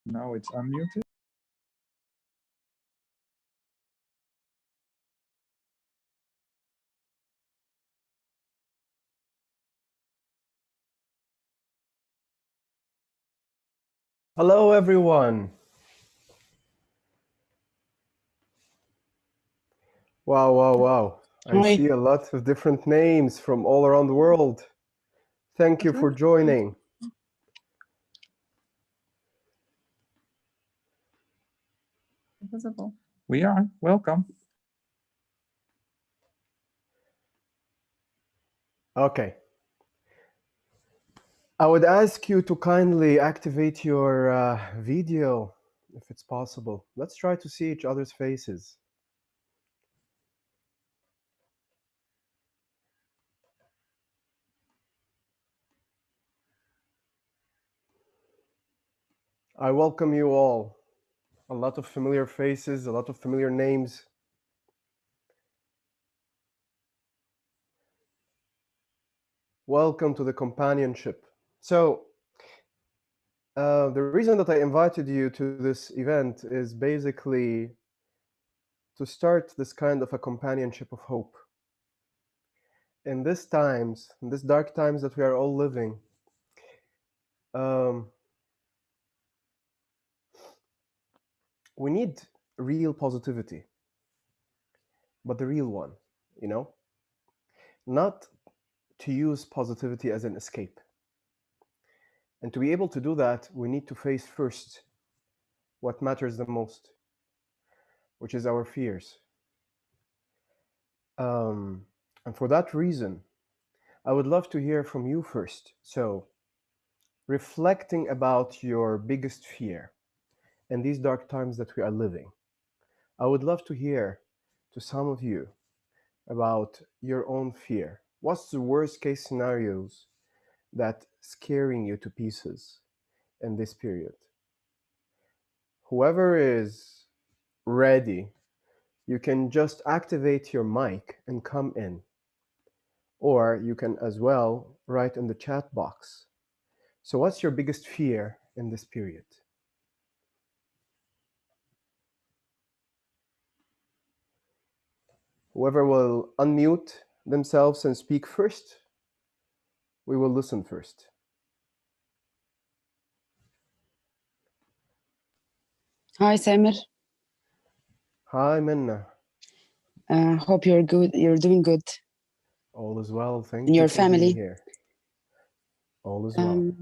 Now it's unmuted. Hello, everyone. Wow, wow, wow. I Hi. see a lot of different names from all around the world. Thank you for joining. Visible. We are. Welcome. Okay. I would ask you to kindly activate your video if it's possible. Let's try to see each other's faces. I welcome you all. A lot of familiar faces, a lot of familiar names. Welcome to the companionship. So, the reason that I invited you to this event is basically to start this kind of a companionship of hope. In these times, in these dark times that we are all living, um, we need real positivity, but the real one, you know? Not to use positivity as an escape. And to be able to do that, we need to face first what matters the most, which is our fears. And for that reason, I would love to hear from you first. So, reflecting about your biggest fear in these dark times that we are living, I would love to hear to some of you about your own fear. What's the worst case scenarios that scaring you to pieces in this period? Whoever is ready, you can just activate your mic and come in. Or you can as well write in the chat box. So what's your biggest fear in this period? Whoever will unmute themselves and speak first, we will listen first. Hi, Samir. Hi, Minna. Hope you're good. You're doing good. All is well. Thank And you your for being family. here. All is well.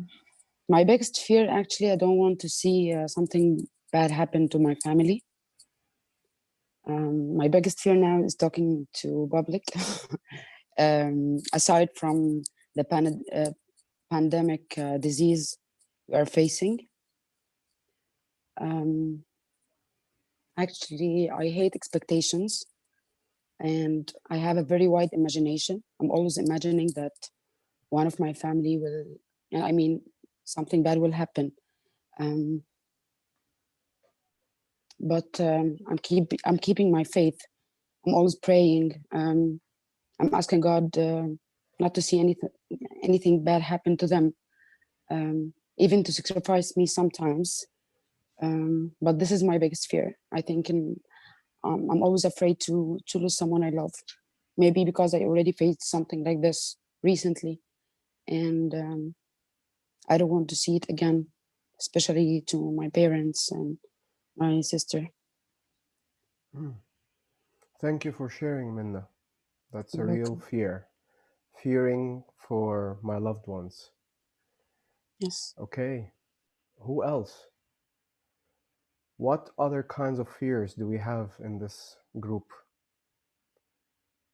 My biggest fear, actually, I don't want to see something bad happen to my family. My biggest fear now is talking to public. Aside from the pandemic disease we are facing, actually, I hate expectations, and I have a very wide imagination. I'm always imagining that one of my family will, I mean, something bad will happen. But I'm keeping my faith. I'm always praying. I'm asking God not to see anything bad happen to them, even to sacrifice me sometimes. But this is my biggest fear. I think I'm always afraid to lose someone I love. Maybe because I already faced something like this recently, and I don't want to see it again, especially to my parents and my sister. Thank you for sharing, Minna. That's a You're real welcome. fear. Fearing for my loved ones. Yes. Okay. Who else? What other kinds of fears do we have in this group?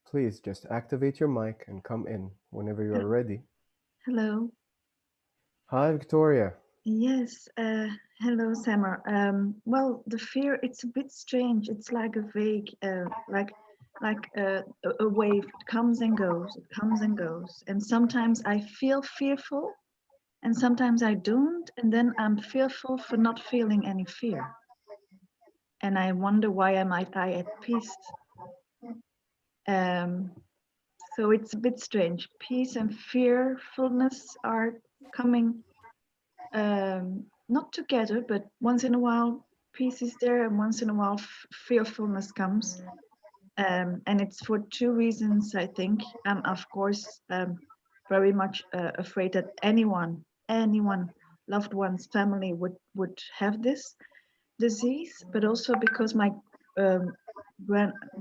Please just activate your mic and come in whenever you are ready. Hello. Hi, Victoria. Yes. Hello, Samar. Well, the fear, it's a bit strange. It's like a vague, like a wave. It comes and goes. It comes and goes. And sometimes I feel fearful, and sometimes I don't. And then I'm fearful for not feeling any fear. And I wonder why am I at peace? So it's a bit strange. Peace and fearfulness are coming not together, but once in a while peace is there, and once in a while fearfulness comes. And it's for two reasons, I think. I'm, of course, very much afraid that anyone, loved ones, family would have this disease, but also because my um,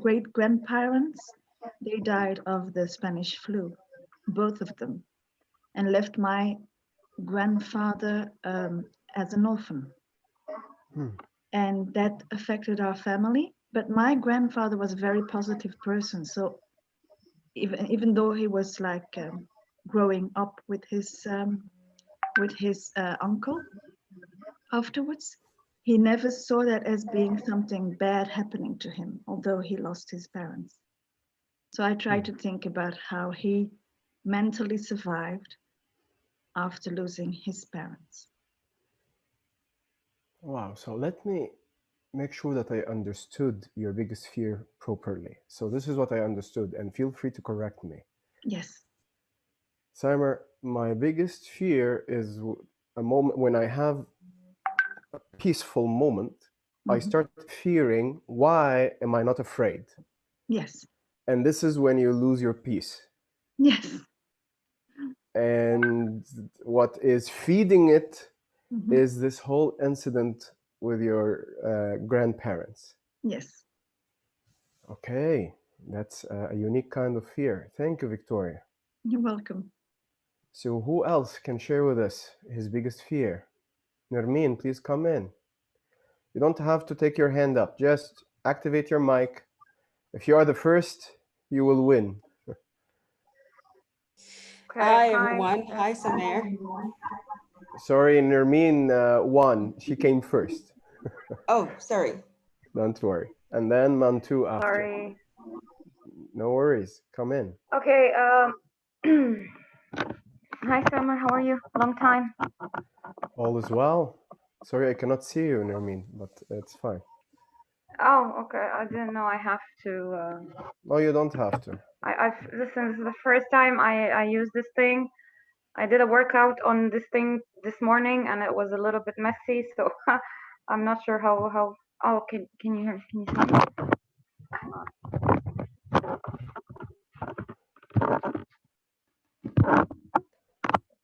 great grandparents, they died of the Spanish flu, both of them, and left my grandfather as an orphan. Hmm. And that affected our family. But my grandfather was a very positive person. So even though he was like growing up with his uncle afterwards, he never saw that as being something bad happening to him, although he lost his parents. So I try to think about how he mentally survived after losing his parents. Wow. So let me make sure that I understood your biggest fear properly. So this is what I understood, and feel free to correct me. Yes. Summer, my biggest fear is a moment when I have a peaceful moment, I start fearing, why am I not afraid? Yes. And this is when you lose your peace. Yes. And what is feeding it is this whole incident with your grandparents. Yes. Okay, that's a unique kind of fear. Thank you, Victoria. You're welcome. So who else can share with us his biggest fear? Nermeen, please come in. You don't have to take your hand up. Just activate your mic. If you are the first, you will win. Okay, Hi, everyone. Hi, Samir. Sorry, Nermeen won. She came first. Oh, sorry. Don't worry. And then Mantu after. Sorry. No worries. Come in. Okay. Hi, Summer. How are you? Long time. All is well. Sorry, I cannot see you, Nermeen, but it's fine. Oh, okay. I didn't know I have to. No, you don't have to. Listen. This is the first time I use this thing. I did a workout on this thing this morning, and it was a little bit messy. So I'm not sure how. Oh, can you hear? Can you see me? Hang on.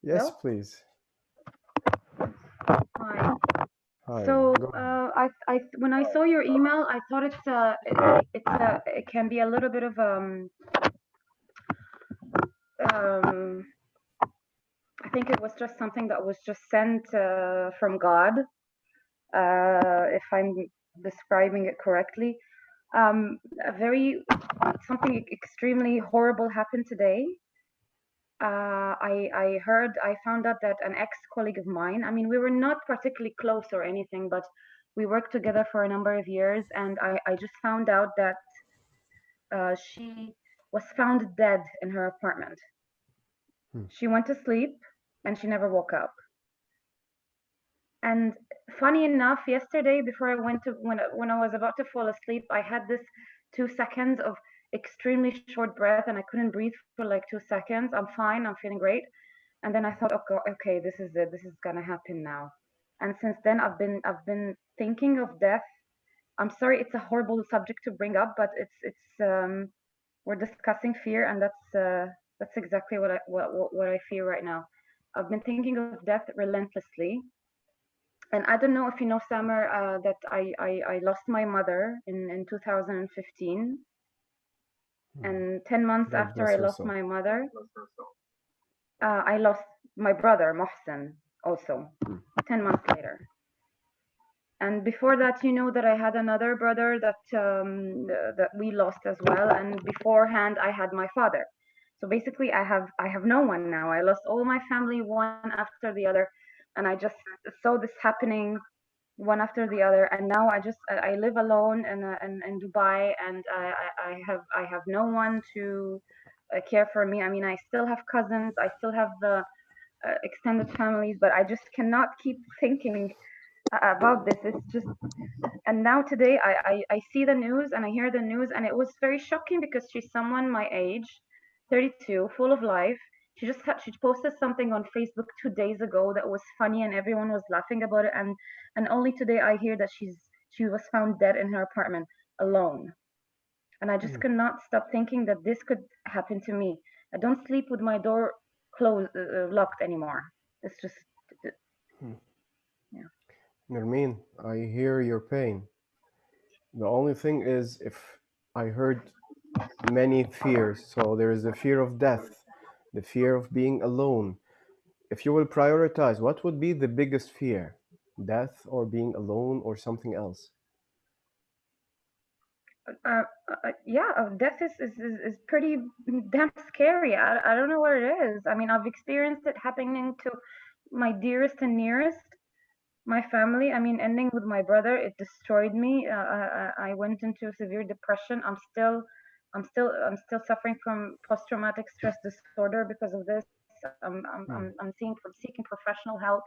Yes, No? please. Hi. Hi. So Go ahead. when I saw your email, I thought it can be a little bit of I think it was just something that was just sent from God, if I'm describing it correctly. Something extremely horrible happened today. I found out that an ex-colleague of mine, I mean, we were not particularly close or anything, but we worked together for a number of years, and I just found out that she was found dead in her apartment. She went to sleep and she never woke up. And funny enough, yesterday before I went to when I was about to fall asleep, I had this 2 seconds of extremely short breath, and I couldn't breathe for like 2 seconds. I'm fine, I'm feeling great. And then I thought, okay, this is it. This is gonna happen now. And since then, I've been thinking of death. I'm sorry, it's a horrible subject to bring up, but we're discussing fear, and that's exactly what I feel right now. I've been thinking of death relentlessly. And I don't know if you know, Summer, that I lost my mother in 2015. And 10 months God after bless I your lost soul. my mother, I lost my brother, Mohsen, also, 10 months later. And before that, you know that I had another brother that we lost as well. And beforehand, I had my father. So basically, I have no one now. I lost all my family one after the other, and I just saw this happening one after the other. And now I live alone in Dubai, and I have no one to care for me. I mean, I still have cousins, I still have the extended families, but I just cannot keep thinking about this. It's just, and now today I see the news and I hear the news, and it was very shocking because she's someone my age, 32, full of life, she posted something on Facebook 2 days ago that was funny and everyone was laughing about it, and only today I hear that she was found dead in her apartment alone. And I just could not stop thinking that this could happen to me. I don't sleep with my door closed, locked anymore. It's just, yeah. Nermeen, I hear your pain. The only thing is, if I heard many fears, so there is the fear of death, the fear of being alone. If you will prioritize, what would be the biggest fear? Death or being alone or something else? Death is pretty damn scary. I don't know what it is. I mean, I've experienced it happening to my dearest and nearest, my family. I mean, ending with my brother, it destroyed me. I went into severe depression. I'm still suffering from post-traumatic stress disorder because of this. I'm seeking professional help.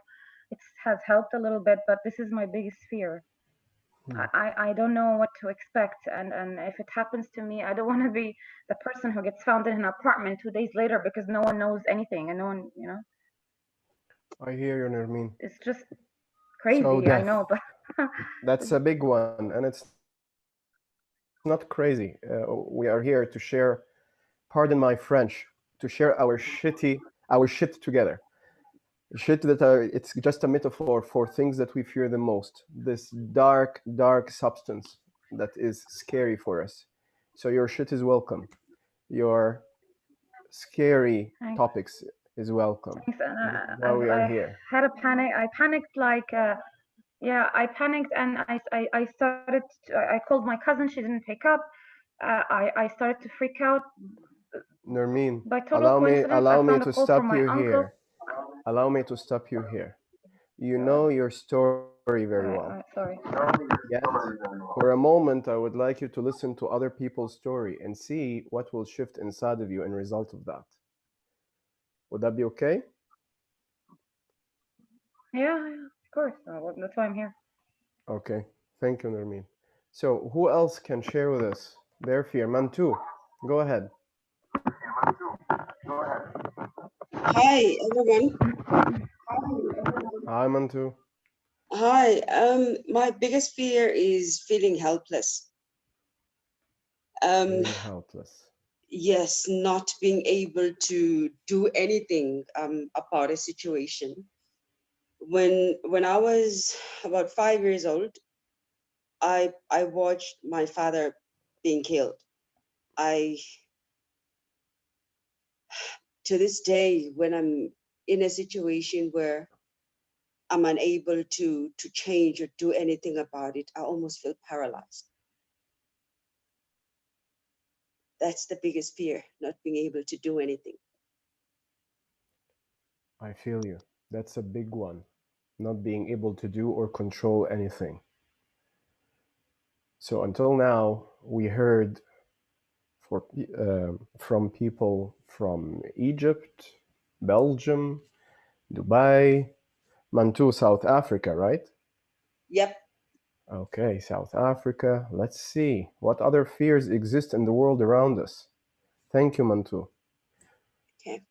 It has helped a little bit, but this is my biggest fear. I don't know what to expect, and if it happens to me, I don't want to be the person who gets found in an apartment 2 days later because no one knows anything and no one, I hear you, Nermeen. it's just So crazy. I death, know, but that's a big one, and it's not crazy. We are here to share, pardon my French, to share our shit together. Shit that it's just a metaphor for things that we fear the most. This dark, dark substance that is scary for us. So your shit is welcome. Your scary Thanks. topics is welcome. Thanks. And Now we are I here. had a panic. I panicked like, I panicked and I started. I called my cousin. She didn't pick up. I started to freak out. Nermeen, By total coincidence, allow I me found a to call stop from my you uncle. here. Allow me to stop you here. You know your story very well. Sorry. Yet, for a moment, I would like you to listen to other people's story and see what will shift inside of you in result of that. Would that be okay? Yeah, of course. That's why I'm here. Okay. Thank you, Nermeen. So, who else can share with us their fear? Mantu, go ahead. Hi, everyone. Hi, Mantu. Hi. My biggest fear is feeling helpless. Feeling helpless. Yes, not being able to do anything about a situation. When I was about 5 years old, I watched my father being killed. To this day, when I'm in a situation where I'm unable to change or do anything about it, I almost feel paralyzed. That's the biggest fear, not being able to do anything. I feel you. That's a big one. Not being able to do or control anything. So until now, we heard from people from Egypt, Belgium, Dubai, Mantu, South Africa, right? Yep. Okay, South Africa. Let's see. What other fears exist in the world around us? Thank you, Mantu. Okay.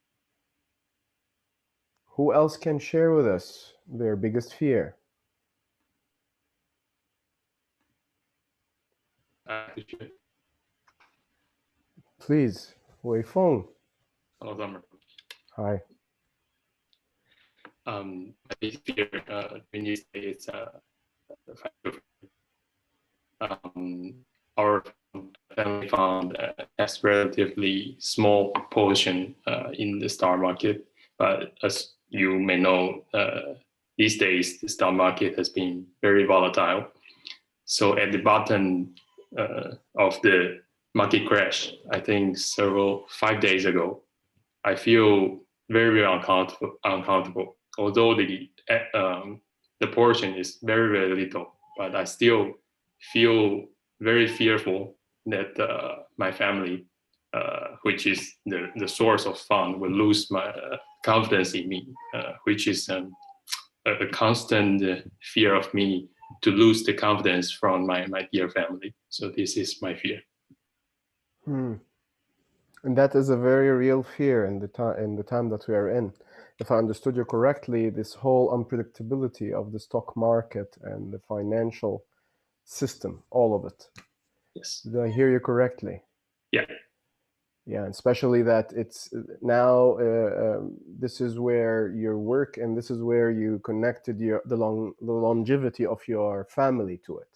Who else can share with us their biggest fear? Please, Wei Feng. Hello, Summer. Hi. I fear when you say it's our family fund has relatively small portion in the stock market, but as you may know, these days the stock market has been very volatile. So at the bottom of the market crash, I think 5 days ago, I feel very, very uncomfortable. Although the portion is very, very little, but I still feel very fearful that my family, which is the source of fund, will lose my confidence in me, which is a constant fear of me to lose the confidence from my dear family. So this is my fear. And that is a very real fear in the time that we are in. If I understood you correctly, this whole unpredictability of the stock market and the financial system, all of it. Yes. Did I hear you correctly? Yeah. Yeah, and especially that it's now this is where your work and this is where you connected the longevity of your family to it.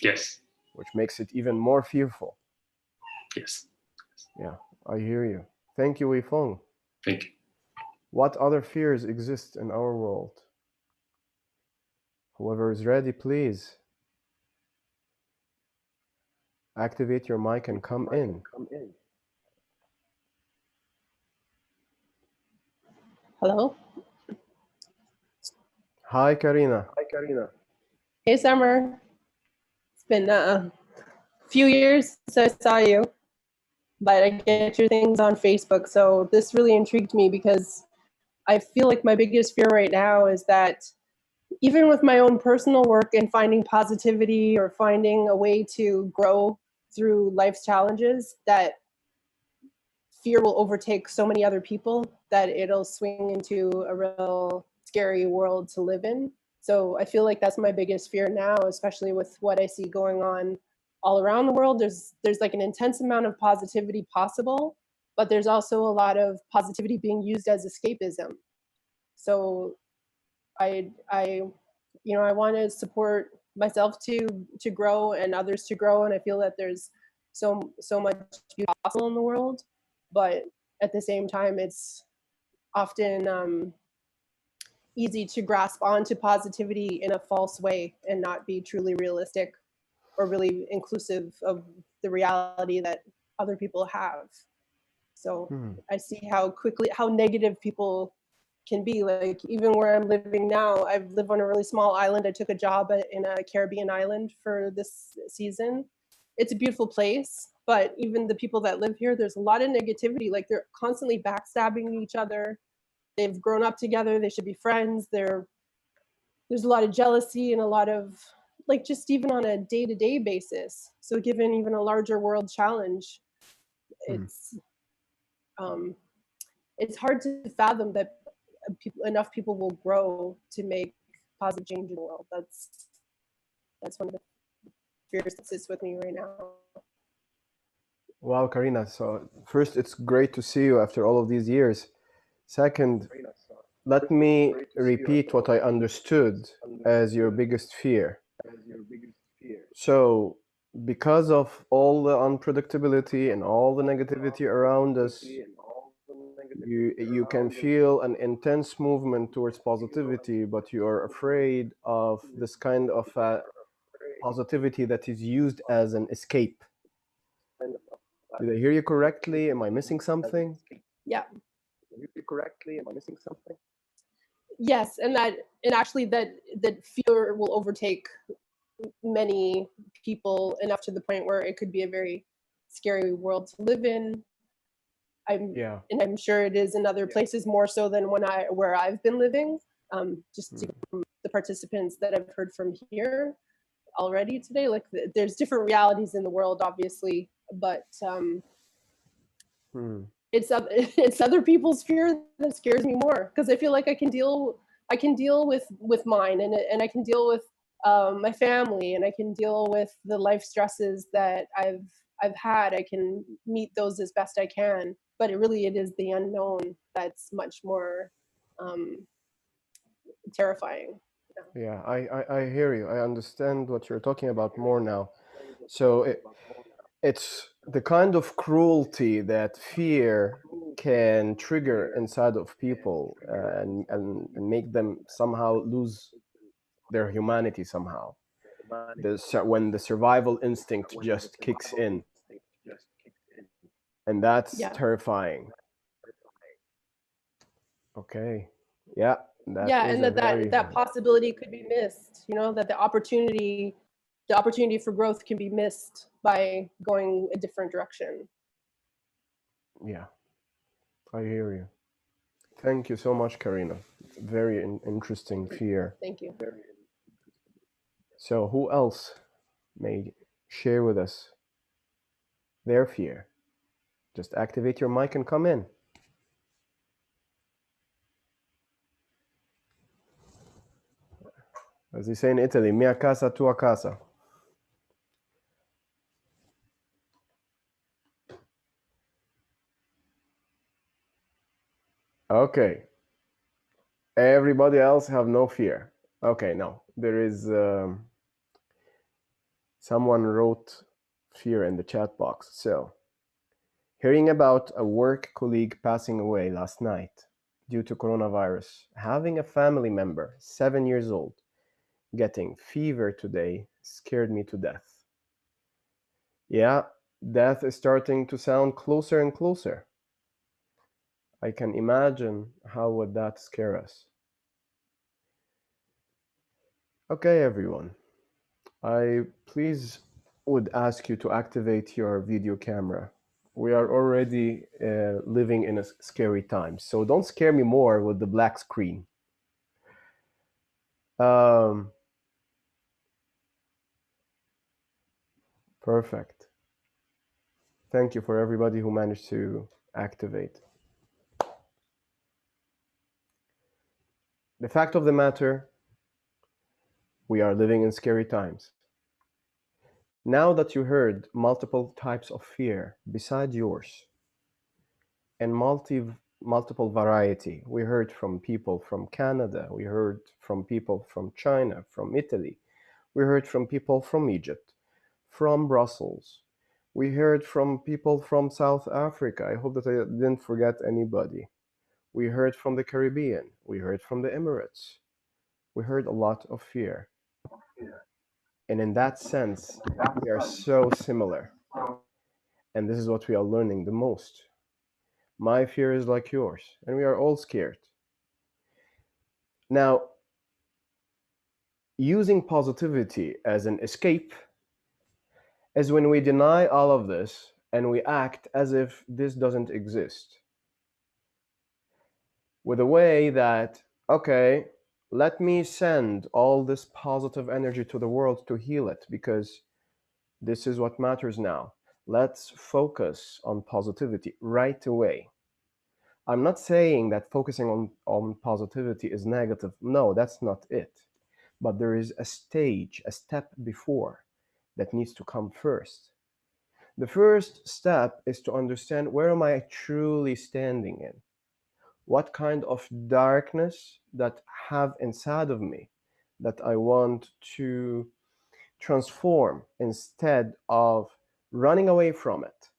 Yes. Which makes it even more fearful. Yes. Yeah, I hear you. Thank you, Weifeng. Thank you. What other fears exist in our world? Whoever is ready, please activate your mic and come in. Hello. Hi, Karina. Hey, Summer. It's been a few years since I saw you, but I get your things on Facebook. So this really intrigued me because I feel like my biggest fear right now is that even with my own personal work and finding positivity or finding a way to grow through life's challenges, that fear will overtake so many other people that it'll swing into a real scary world to live in. So I feel like that's my biggest fear now, especially with what I see going on all around the world. There's like an intense amount of positivity possible, but there's also a lot of positivity being used as escapism. So I want to support myself to grow and others to grow, and I feel that there's so much possible in the world, but at the same time it's often easy to grasp onto positivity in a false way and not be truly realistic or really inclusive of the reality that other people have. So I see how negative people can be. Like even where I'm living now, I live on a really small island. I took a job in a Caribbean island for this season. It's a beautiful place, but even the people that live here, there's a lot of negativity. Like they're constantly backstabbing each other. They've grown up together. They should be friends. There's a lot of jealousy and a lot of like just even on a day-to-day basis. So given even a larger world challenge, it's hard to fathom that enough people will grow to make positive change in the world. That's one of the fears that sits with me right now. Wow, Karina. So first, it's great to see you after all of these years. Second, let me repeat what I understood as your biggest fear. So, because of all the unpredictability and all the negativity around us, you can feel an intense movement towards positivity, but you are afraid of this kind of positivity that is used as an escape. Did I hear you correctly? Am I missing something? Yeah. Yes, and actually that fear will overtake many people enough to the point where it could be a very scary world to live in. And I'm sure it is in other places more so than where I've been living. Just from the participants that I've heard from here already today, like there's different realities in the world, obviously, but it's other people's fear that scares me more, because I feel like I can deal with mine, and I can deal with my family, and I can deal with the life stresses that I've had. I can meet those as best I can, but it is the unknown that's much more terrifying. Yeah, I hear you. I understand what you're talking about more now. So it's the kind of cruelty that fear can trigger inside of people and make them somehow lose their humanity somehow. When the survival instinct just kicks in. And that's terrifying. Okay. Yeah. And that possibility could be missed, that the opportunity for growth can be missed by going a different direction. Yeah, I hear you. Thank you so much, Karina. It's a very interesting fear. Thank you. So who else may share with us their fear? Just activate your mic and come in. As they say in Italy, mia casa, tua casa. Okay. Everybody else have no fear. Okay, no. There is someone wrote fear in the chat box. So, hearing about a work colleague passing away last night due to coronavirus, having a family member, 7 years old, getting fever today scared me to death. Yeah, death is starting to sound closer and closer. I can imagine how would that scare us. Okay, everyone. I please would ask you to activate your video camera. We are already living in a scary time, so don't scare me more with the black screen. Perfect. Thank you for everybody who managed to activate. The fact of the matter, we are living in scary times. Now that you heard multiple types of fear beside yours and multiple variety, we heard from people from Canada, we heard from people from China, from Italy, we heard from people from Egypt, from Brussels, we heard from people from South Africa. I hope that I didn't forget anybody. We heard from the Caribbean, we heard from the Emirates. We heard a lot of fear. And in that sense, we are so similar. And this is what we are learning the most. My fear is like yours, and we are all scared. Now, using positivity as an escape is when we deny all of this and we act as if this doesn't exist. With a way that, okay, let me send all this positive energy to the world to heal it, because this is what matters now. Let's focus on positivity right away. I'm not saying that focusing on positivity is negative. No, that's not it. But there is a stage, a step before that needs to come first. The first step is to understand, where am I truly standing in? What kind of darkness that I have inside of me that I want to transform instead of running away from it.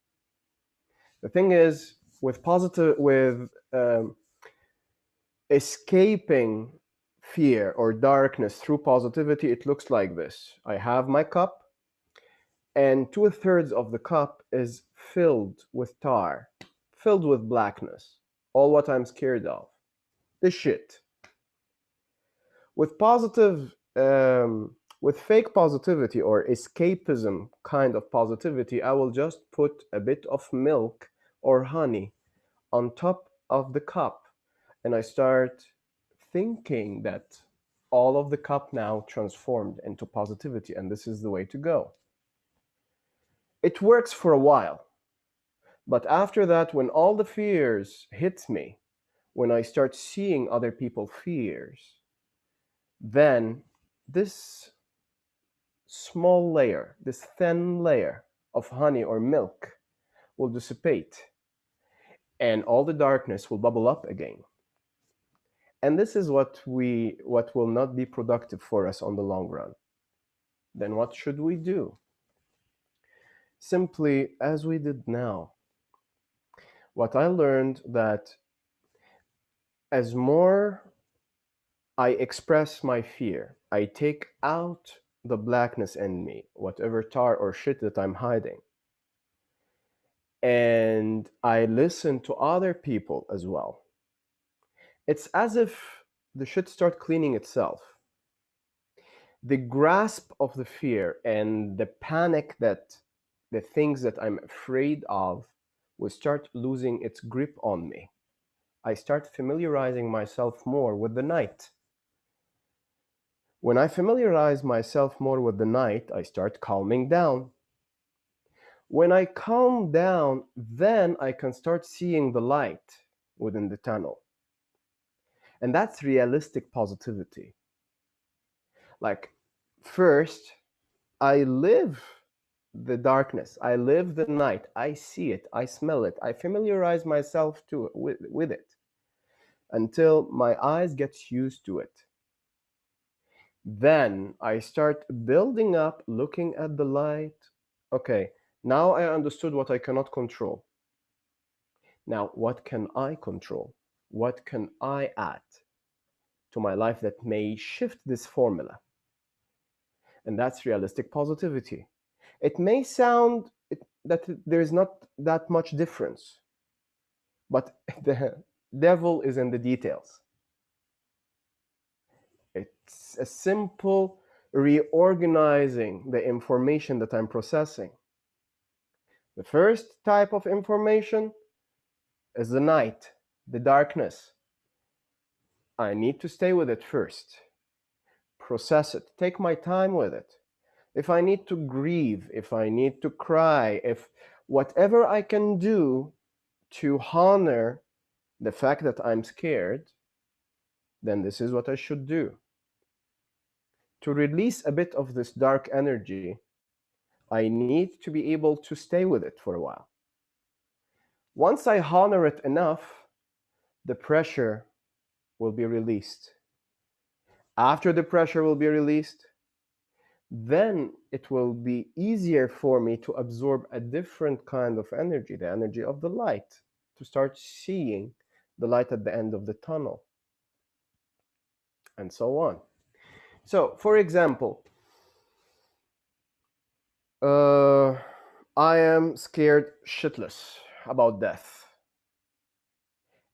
The thing is, with escaping fear or darkness through positivity, it looks like this. I have my cup, and 2/3 of the cup is filled with tar, filled with blackness, all what I'm scared of, this shit. With with fake positivity or escapism kind of positivity, I will just put a bit of milk or honey on top of the cup, and I start thinking that all of the cup now transformed into positivity, and this is the way to go. It works for a while, but after that, when all the fears hit me, when I start seeing other people's fears, then this small layer, this thin layer of honey or milk will dissipate, and all the darkness will bubble up again. And this is what will not be productive for us on the long run. Then what should we do? Simply as we did now. What I learned, that as more I express my fear, I take out the blackness in me, whatever tar or shit that I'm hiding, and I listen to other people as well. It's as if the shit start cleaning itself. The grasp of the fear and the panic that the things that I'm afraid of will start losing its grip on me. I start familiarizing myself more with the night. When I familiarize myself more with the night, I start calming down. When I calm down, then I can start seeing the light within the tunnel. And that's realistic positivity. Like, first, I live the darkness, I live the night, I see it, I smell it, I familiarize myself with it until my eyes get used to it. Then I start building up, looking at the light. Okay, now I understood what I cannot control. Now, what can I control? What can I add to my life that may shift this formula? And that's realistic positivity. It may sound that there is not that much difference, but the devil is in the details. It's a simple reorganizing the information that I'm processing. The first type of information is the night, the darkness. I need to stay with it first, process it, take my time with it. If I need to grieve, if I need to cry, if whatever I can do to honor the fact that I'm scared, then this is what I should do. To release a bit of this dark energy, I need to be able to stay with it for a while. Once I honor it enough, the pressure will be released. After the pressure will be released, then it will be easier for me to absorb a different kind of energy, the energy of the light, to start seeing the light at the end of the tunnel, and so on. So, for example, I am scared shitless about death.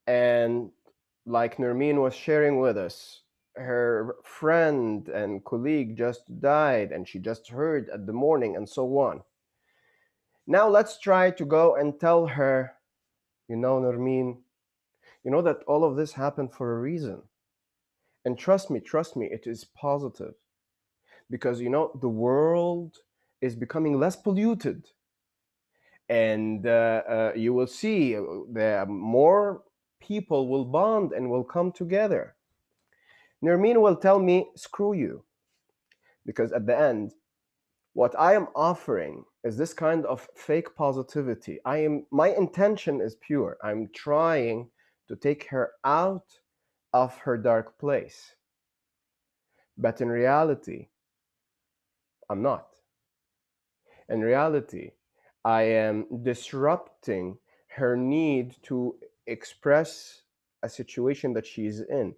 And like Nermeen was sharing with us, her friend and colleague just died and she just heard at the morning and so on. Now let's try to go and tell her, Nermeen, you know that all of this happened for a reason. And trust me, it is positive. Because, the world is becoming less polluted. And you will see the more people will bond and will come together. Nermeen will tell me, screw you. Because at the end, what I am offering is this kind of fake positivity. My intention is pure. I'm trying to take her out of her dark place. But in reality, I'm not. In reality, I am disrupting her need to express a situation that she's in,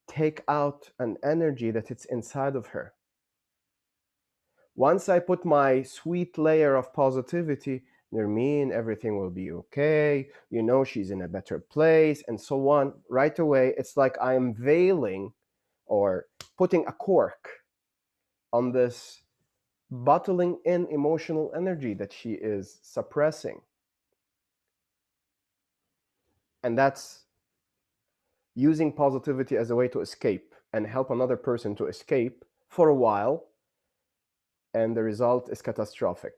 take out an energy that it's inside of her. Once I put my sweet layer of positivity, Nermeen, everything will be okay, she's in a better place, and so on, right away, it's like I am veiling or putting a cork on this bottling in emotional energy that she is suppressing. And that's using positivity as a way to escape and help another person to escape for a while. And the result is catastrophic.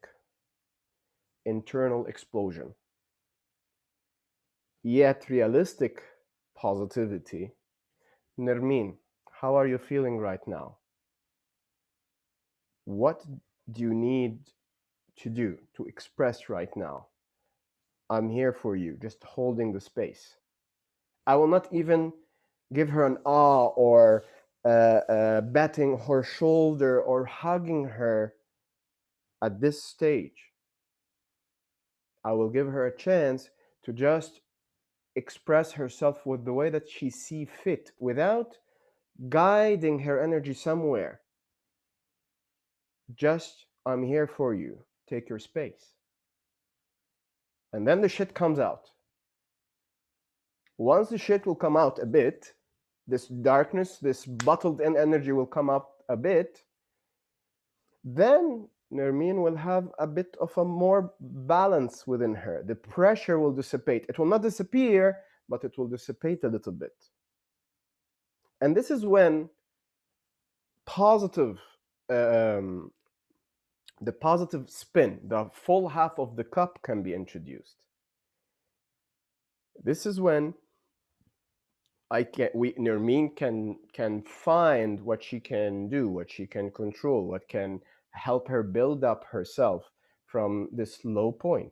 Internal explosion. Yet realistic positivity. Nermeen, how are you feeling right now? What do you need to do to express right now? I'm here for you, just holding the space. I will not even give her an ah or batting her shoulder or hugging her at this stage. I will give her a chance to just express herself with the way that she sees fit without guiding her energy somewhere. Just, I'm here for you. Take your space. And then the shit comes out. Once the shit will come out a bit, this darkness, this bottled in energy will come up a bit, then Nermeen will have a bit of a more balance within her. The pressure will dissipate. It will not disappear, but it will dissipate a little bit. And this is when positive the positive spin, the full half of the cup can be introduced. This is when Nermeen can find what she can do, what she can control, what can help her build up herself from this low point.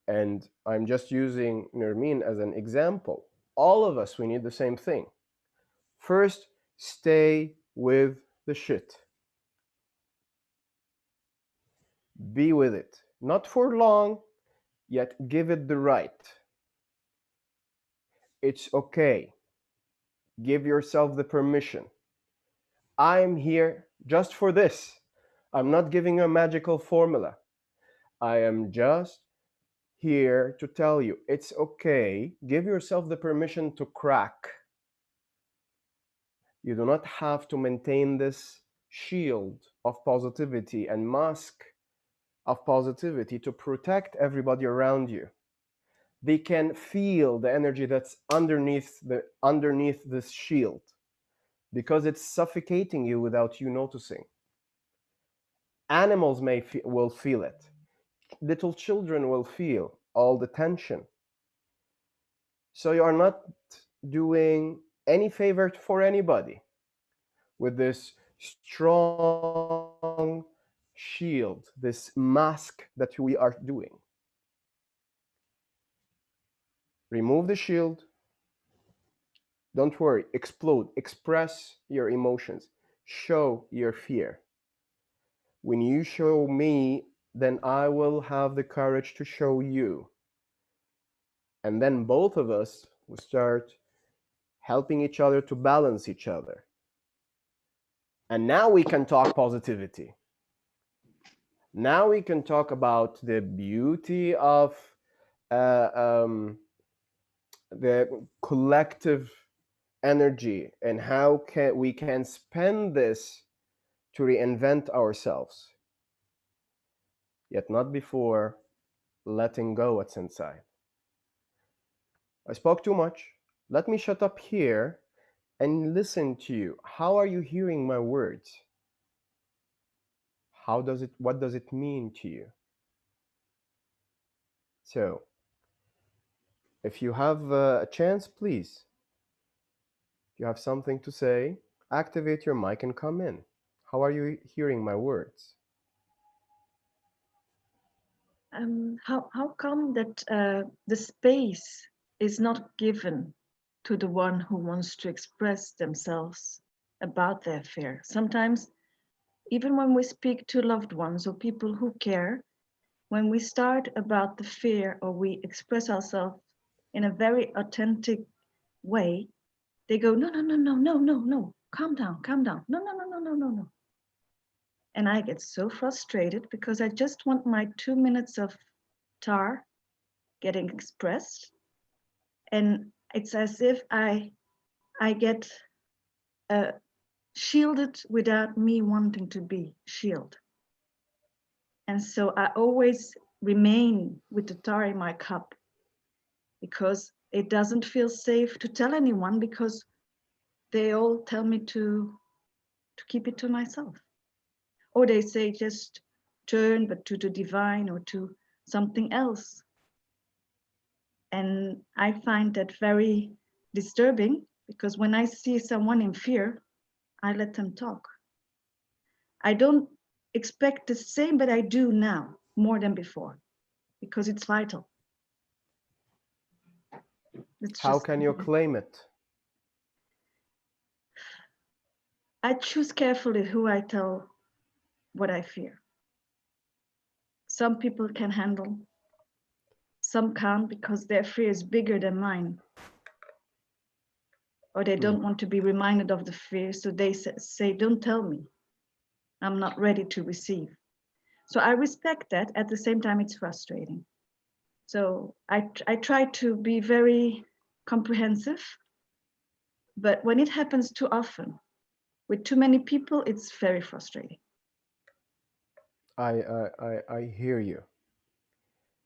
And I'm just using Nermeen as an example. All of us, we need the same thing. First, stay with the shit. Be with it. Not for long, yet give it the right. It's okay. Give yourself the permission. I'm here just for this. I'm not giving a magical formula. I am just here to tell you it's okay. Give yourself the permission to crack. You do not have to maintain this shield of positivity and mask of positivity to protect everybody around you. They can feel the energy that's underneath this shield because it's suffocating you without you noticing. Animals will feel it. Little children will feel all the tension. So you are not doing any favor for anybody with this strong shield, this mask that we are doing. Remove the shield. Don't worry, explode, express your emotions, show your fear. When you show me, then I will have the courage to show you. And then both of us will start helping each other to balance each other. And now we can talk positivity. Now we can talk about the beauty of the collective energy and how we can spend this to reinvent ourselves, yet not before letting go what's inside. I spoke too much. Let me shut up here and listen to you. How are you hearing my words? What does it mean to you? So, if you have a chance, please, if you have something to say, activate your mic and come in. How are you hearing my words? How come that the space is not given to the one who wants to express themselves about their fear? Sometimes, even when we speak to loved ones or people who care, when we start about the fear or we express ourselves in a very authentic way, they go, no, no, no, no, no, no, no, calm down, no, no, no, no, no, no, no. And I get so frustrated because I just want my 2 minutes of tar getting expressed. And it's as if I get shielded without me wanting to be shielded. And so I always remain with the tar in my cup because it doesn't feel safe to tell anyone because they all tell me to keep it to myself. Or they say just turn, but to the divine or to something else. And I find that very disturbing because when I see someone in fear, I let them talk. I don't expect the same, but I do now more than before because it's vital. How can you claim it? I choose carefully who I tell what I fear. Some people can handle, some can't because their fear is bigger than mine. Or they don't want to be reminded of the fear, so they say, don't tell me. I'm not ready to receive. So I respect that. At the same time, it's frustrating. So I try to be very comprehensive, but when it happens too often, with too many people, it's very frustrating. I hear you.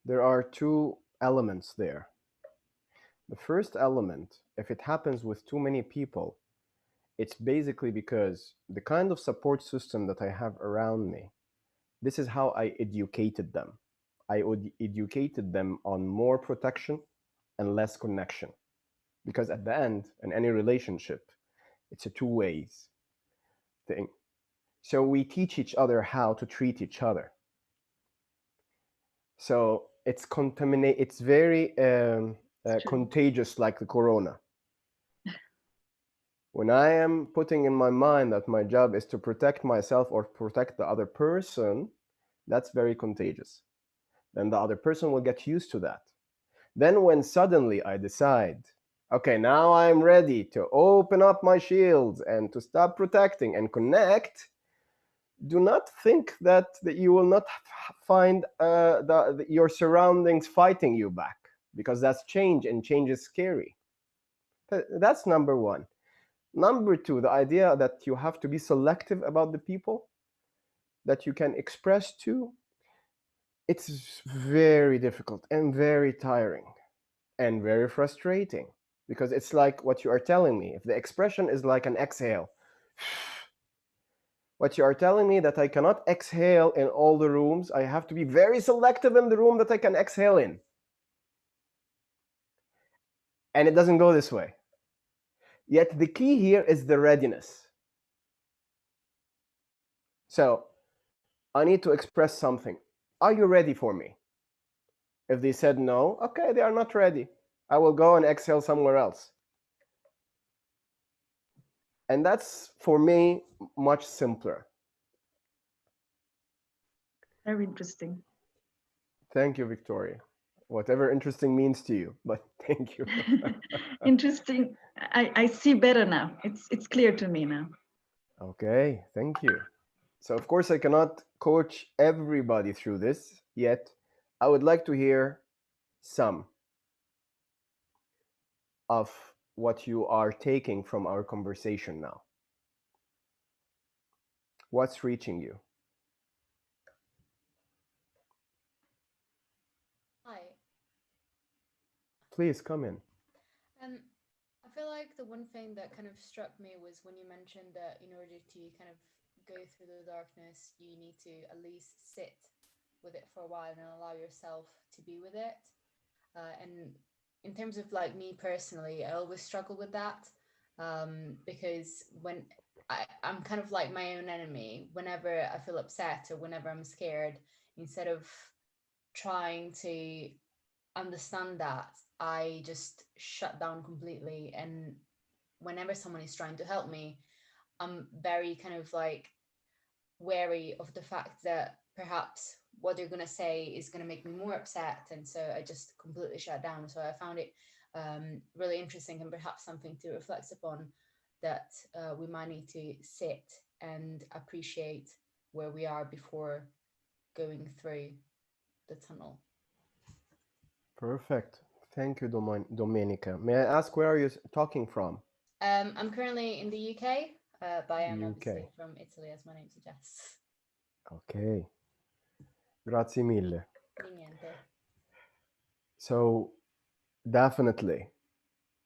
There are two elements there. The first element, if it happens with too many people, It's basically because the kind of support system that I have around me, this is how I educated them. I educated them on more protection and less connection. Because at the end, in any relationship, it's a two ways thing. So we teach each other how to treat each other. So it's it's very contagious, like the corona. When I am putting in my mind that my job is to protect myself or protect the other person, that's very contagious. Then the other person will get used to that. Then when suddenly I decide, okay, now I'm ready to open up my shields and to stop protecting and connect, do not think that you will not find your surroundings fighting you back, because that's change, and change is scary. That's number one. Number two, the idea that you have to be selective about the people that you can express to, it's very difficult and very tiring and very frustrating, because it's like what you are telling me. If the expression is like an exhale, what you are telling me that I cannot exhale in all the rooms, I have to be very selective in the room that I can exhale in. And it doesn't go this way. Yet the key here is the readiness. So I need to express something. Are you ready for me? If they said no, okay, they are not ready. I will go and exhale somewhere else. And that's, for me, much simpler. Very interesting. Thank you, Victoria. Whatever interesting means to you, but thank you. Interesting. I see better now. It's clear to me now. Okay, thank you. So of course I cannot coach everybody through this, yet I would like to hear some of what you are taking from our conversation now. What's reaching you? Hi. Please come in. I feel like the one thing that kind of struck me was when you mentioned that in order to kind of go through the darkness, you need to at least sit with it for a while and allow yourself to be with it. And in terms of like me personally, I always struggle with that because when I'm kind of like my own enemy, whenever I feel upset or whenever I'm scared, instead of trying to understand that, I just shut down completely. And whenever someone is trying to help me, I'm very kind of like wary of the fact that perhaps what they're going to say is going to make me more upset. And so I just completely shut down. So I found it really interesting and perhaps something to reflect upon, that we might need to sit and appreciate where we are before going through the tunnel. Perfect. Thank you, Domenica. May I ask, where are you talking from? I'm currently in the UK, but I am UK. obviously from Italy, as my name suggests. Okay. Grazie mille. Di niente. So definitely,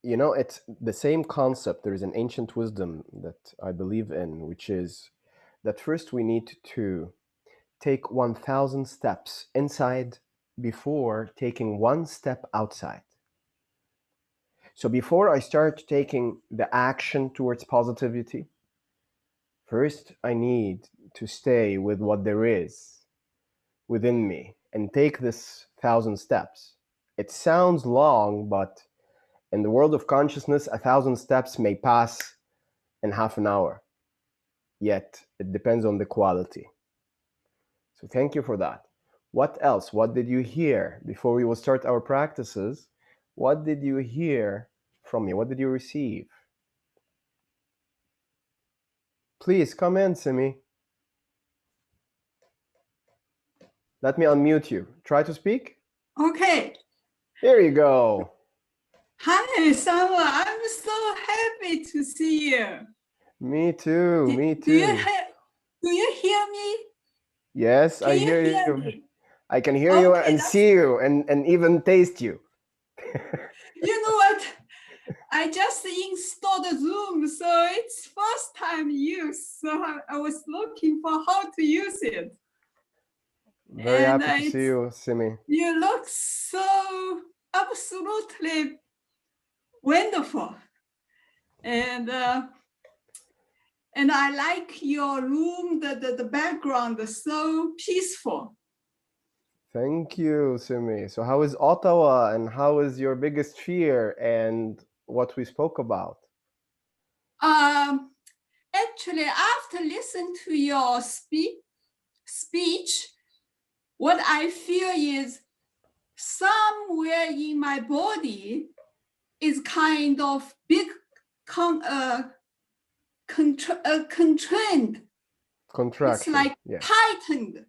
you know, it's the same concept. There is an ancient wisdom that I believe in, which is that first we need to take 1,000 steps inside before taking one step outside. So before I start taking the action towards positivity, first I need to stay with what there is within me and take this 1,000 steps. It sounds long, but in the world of consciousness, 1,000 steps may pass in half an hour. Yet it depends on the quality. So thank you for that. What else? What did you hear before we will start our practices? What did you hear from me? What did you receive? Please come in, Simi. Let me unmute you. Try to speak. Okay. Here you go. Hi, Sama. I'm so happy to see you. Me too. Me Do you too. do you hear me? Yes, I Can you hear hear you. me? I can hear you Okay, and that's see you and even taste you. You know what? I just installed Zoom, so it's first time use. So I was looking for how to use it. Very And happy to see you, Simi. you look so absolutely wonderful. And I like your room, the background is so peaceful. Thank you, Simi. So how is Ottawa and how is your biggest fear and what we spoke about? Actually, after listening to your speech, what I feel is somewhere in my body is kind of big constrained. Contraction. It's like yes. tightened.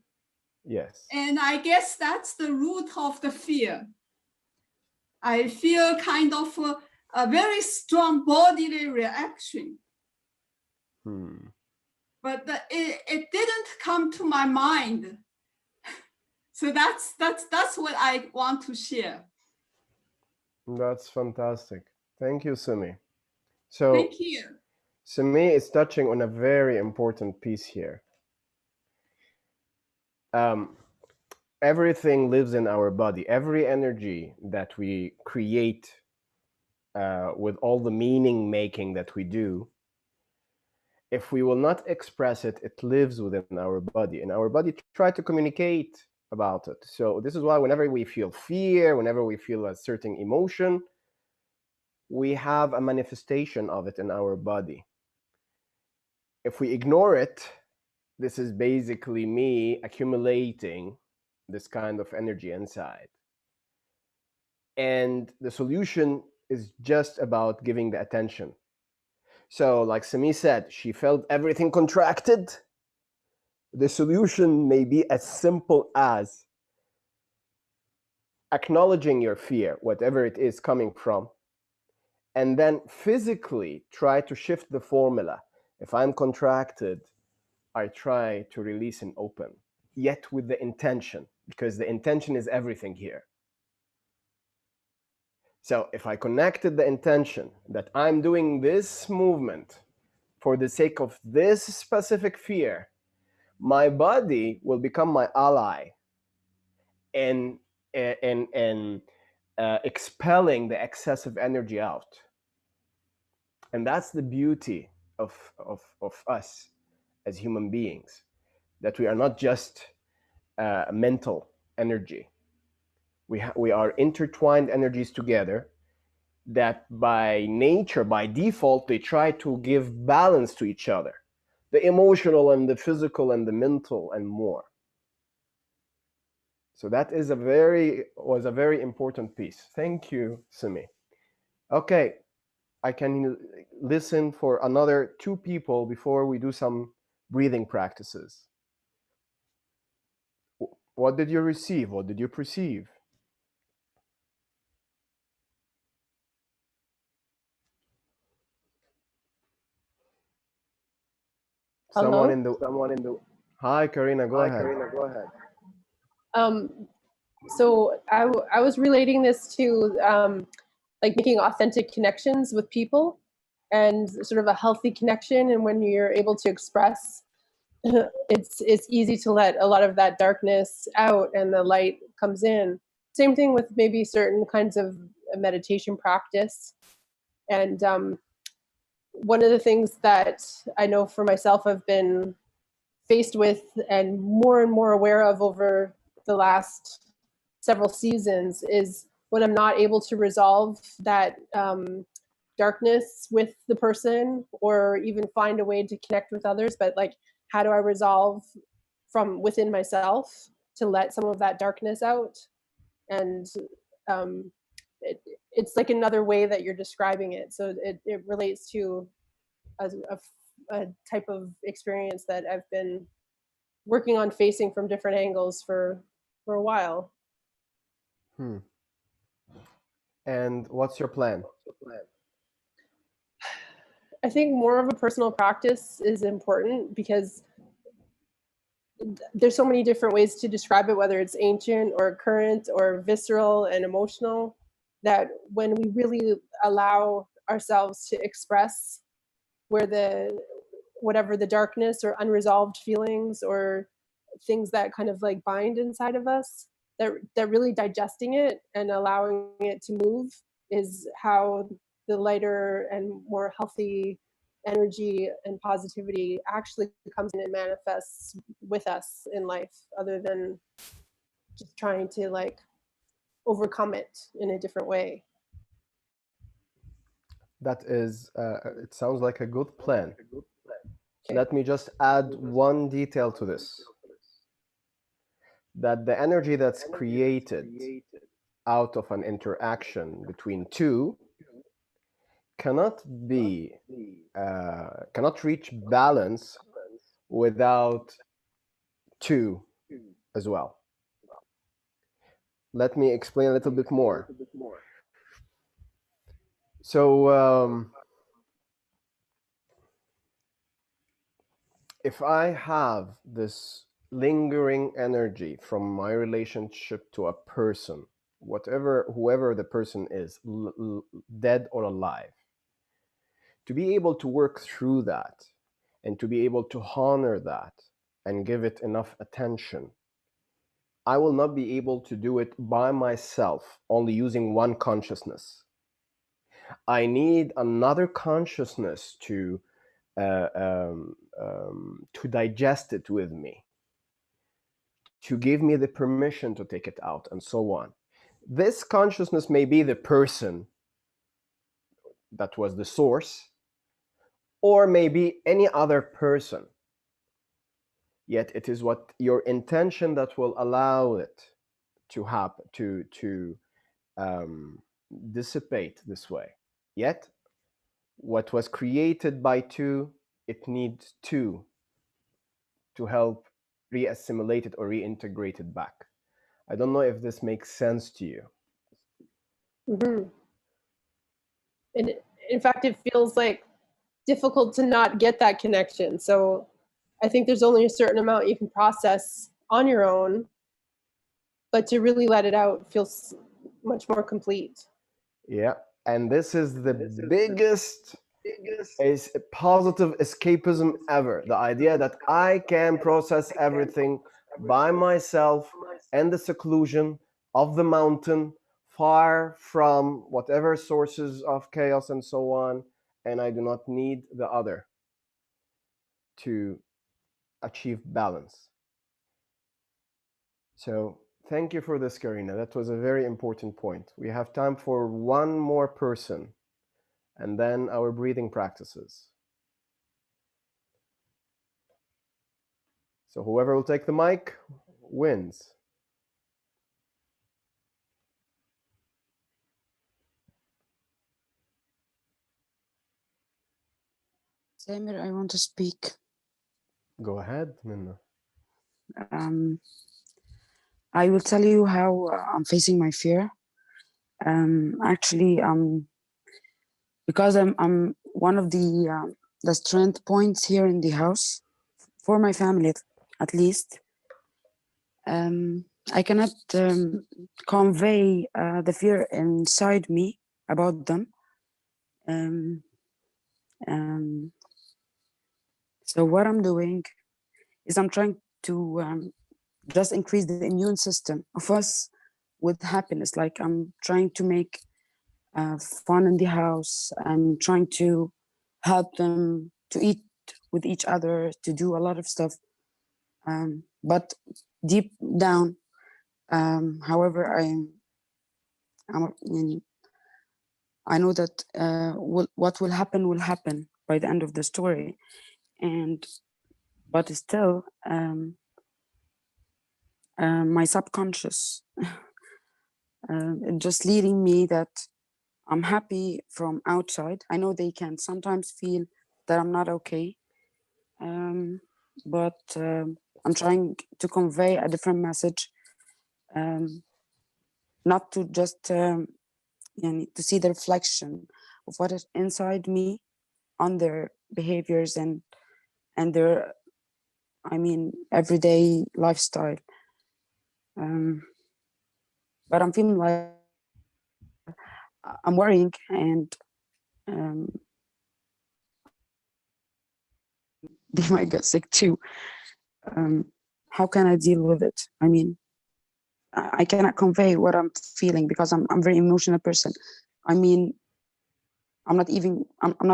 Yes. And I guess that's the root of the fear. I feel kind of a very strong bodily reaction. But it didn't come to my mind. So that's what I want to share. That's fantastic. Thank you, Simi. So Thank you. Simi is touching on a very important piece here. Everything lives in our body. Every energy that we create with all the meaning making that we do, if we will not express it, it lives within our body, and our body try to communicate about it. So this is why whenever we feel fear, whenever we feel a certain emotion, we have a manifestation of it in our body. If we ignore it, this is basically me accumulating this kind of energy inside. And the solution is just about giving the attention. So like Simi said, she felt everything contracted. The solution may be as simple as acknowledging your fear, whatever it is coming from, and then physically try to shift the formula. If I'm contracted, I try to release and open, yet with the intention, because the intention is everything here. So if I connected the intention that I'm doing this movement for the sake of this specific fear, my body will become my ally in expelling the excessive energy out. And that's the beauty of us as human beings, that we are not just mental energy. We are intertwined energies together that by nature, by default, they try to give balance to each other. The emotional and the physical and the mental and more. So that is was a very important piece. Thank you, Simi. Okay, I can listen for another 2 people before we do some breathing practices. What did you receive? What did you perceive? Hello? Someone in the. Hi, Karina. Go ahead. So I was relating this to like making authentic connections with people and sort of a healthy connection. And when you're able to express, it's easy to let a lot of that darkness out and the light comes in. Same thing with maybe certain kinds of meditation practice. And one of the things that I know for myself I've been faced with and more aware of over the last several seasons is when I'm not able to resolve that darkness with the person or even find a way to connect with others, but like, how do I resolve from within myself to let some of that darkness out? And it's like another way that you're describing it. So it relates to a type of experience that I've been working on facing from different angles for a while. And what's your plan? I think more of a personal practice is important because there's so many different ways to describe it, whether it's ancient or current or visceral and emotional, that when we really allow ourselves to express where whatever the darkness or unresolved feelings or things that kind of like bind inside of us, that really digesting it and allowing it to move is how the lighter and more healthy energy and positivity actually comes in and manifests with us in life, other than just trying to like overcome it in a different way. That is, it sounds like a good plan. Okay. Let me just add one detail to this. That the energy that's created out of an interaction between two cannot reach balance without two as well. Let me explain a little bit more. So if I have this lingering energy from my relationship to a person, whoever the person is, dead or alive, to be able to work through that and to be able to honor that and give it enough attention, I will not be able to do it by myself, only using one consciousness. I need another consciousness to digest it with me, to give me the permission to take it out, and so on. This consciousness may be the person that was the source, or maybe any other person. Yet it is what your intention that will allow it to happen, to dissipate this way. Yet what was created by two, it needs two to help re-assimilate it or reintegrate it back. I don't know if this makes sense to you. Mm-hmm. And in fact, it feels like difficult to not get that connection. So I think there's only a certain amount you can process on your own, but to really let it out feels much more complete. Yeah, and this is the biggest is positive escapism ever. The idea that I can process everything by myself in the seclusion of the mountain, far from whatever sources of chaos and so on, and I do not need the other to achieve balance. So thank you for this, Karina. That was a very important point. We have time for one more person, and then our breathing practices. So whoever will take the mic wins. Samir, I want to speak. Go ahead, Minna. I will tell you how I'm facing my fear. Actually, because I'm one of the strength points here in the house for my family, at least. I cannot convey the fear inside me about them. So what I'm doing is I'm trying to just increase the immune system of us with happiness. Like I'm trying to make fun in the house. I'm trying to help them to eat with each other, to do a lot of stuff. But deep down, however, I know that what will happen by the end of the story, but still, my subconscious just leading me that I'm happy from outside. I know they can sometimes feel that I'm not okay, but I'm trying to convey a different message, not to just to see the reflection of what is inside me on their behaviors and their, everyday lifestyle. But I'm feeling like I'm worrying, and they might get sick too. How can I deal with it? I mean, I cannot convey what I'm feeling because I'm a very emotional person. I mean, I'm not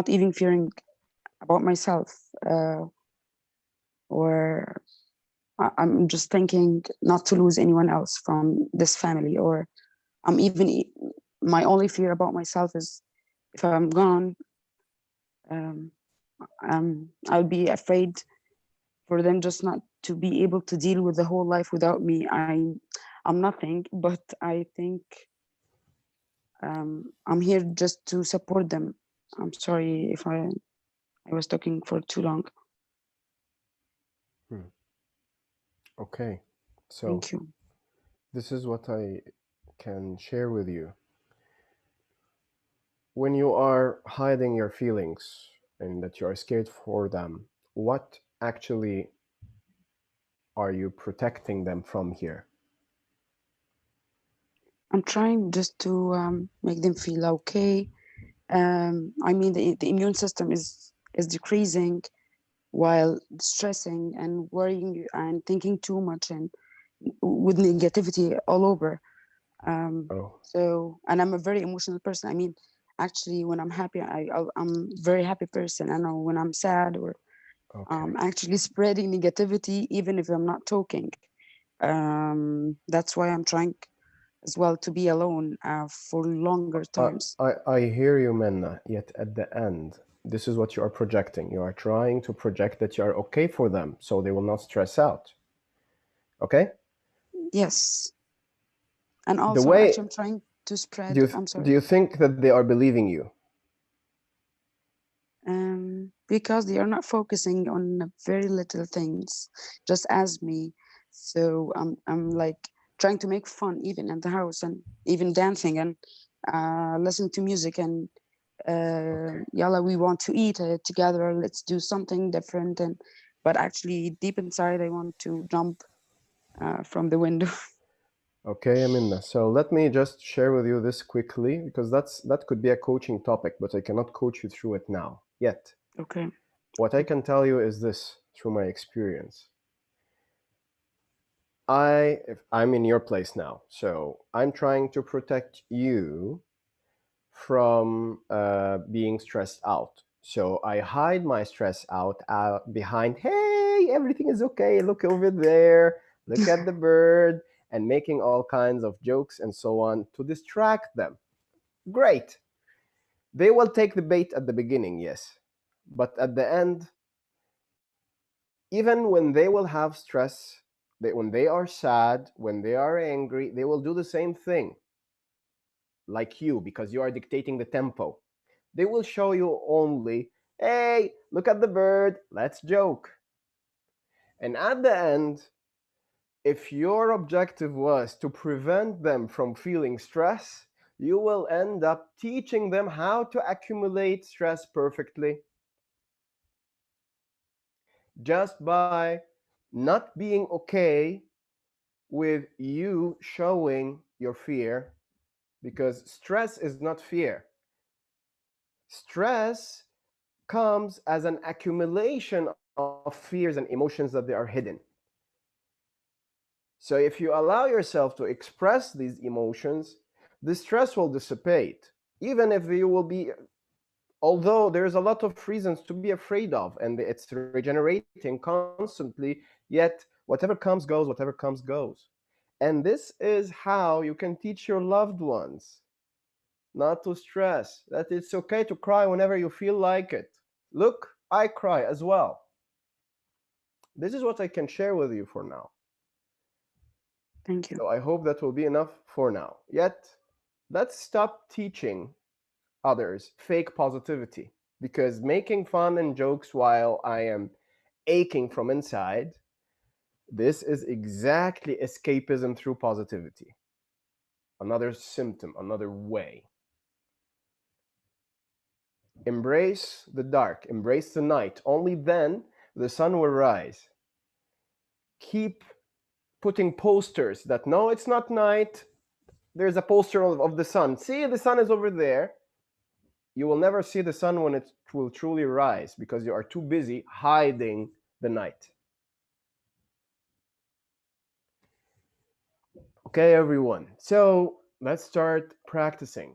even fearing about myself, or I'm just thinking not to lose anyone else from this family, or I'm even, my only fear about myself is if I'm gone, I'll be afraid for them just not to be able to deal with the whole life without me. I'm nothing, but I think I'm here just to support them. I'm sorry if I was talking for too long. Okay, so Thank you. this is what I can share with you. When you are hiding your feelings and that you are scared for them, what actually are you protecting them from here? I'm trying just to make them feel okay. I mean, the immune system is decreasing while stressing and worrying and thinking too much and with negativity all over. So, and I'm a very emotional person. I mean, actually, when I'm happy, I'm very happy person. I know when I'm sad or actually spreading negativity, even if I'm not talking. That's why I'm trying as well to be alone for longer times. I hear you, Menna, yet at the end, this is what you are projecting. You are trying to project that you are okay for them, so they will not stress out. Okay? Yes. And also, actually, I'm trying to spread. I'm sorry. Do you think that they are believing you? Because they are not focusing on very little things, just as me. So I'm like trying to make fun even in the house and even dancing and listening to music and yalla, we want to eat together. Let's do something different. And but actually, deep inside, I want to jump from the window. Okay, Aminna. So let me just share with you this quickly because that could be a coaching topic, but I cannot coach you through it now yet. Okay. What I can tell you is this through my experience. I'm in your place now, so I'm trying to protect you from being stressed out. So I hide my stress out behind, hey, everything is okay. Look over there. Look at the bird, and making all kinds of jokes and so on to distract them. Great. They will take the bait at the beginning, yes. But at the end, even when they will have stress, when they are sad, when they are angry, they will do the same thing like you because you are dictating the tempo. They will show you only, hey, look at the bird, let's joke. And at the end, if your objective was to prevent them from feeling stress, you will end up teaching them how to accumulate stress perfectly. Just by not being okay with you showing your fear, because stress is not fear. Stress comes as an accumulation of fears and emotions that they are hidden. So if you allow yourself to express these emotions, the stress will dissipate, even if you will be, although there's a lot of reasons to be afraid of, and it's regenerating constantly, yet whatever comes goes, whatever comes goes. And this is how you can teach your loved ones not to stress, that it's okay to cry whenever you feel like it. Look, I cry as well. This is what I can share with you for now. Thank you. So I hope that will be enough for now. Yet, let's stop teaching others fake positivity, because making fun and jokes while I am aching from inside, this is exactly escapism through positivity. Another symptom, another way. Embrace the dark, embrace the night. Only then the sun will rise. Keep putting posters that, no, it's not night. There's a poster of the sun. See, the sun is over there. you will never see the sun when it will truly rise because you are too busy hiding the night. Okay, everyone. So let's start practicing.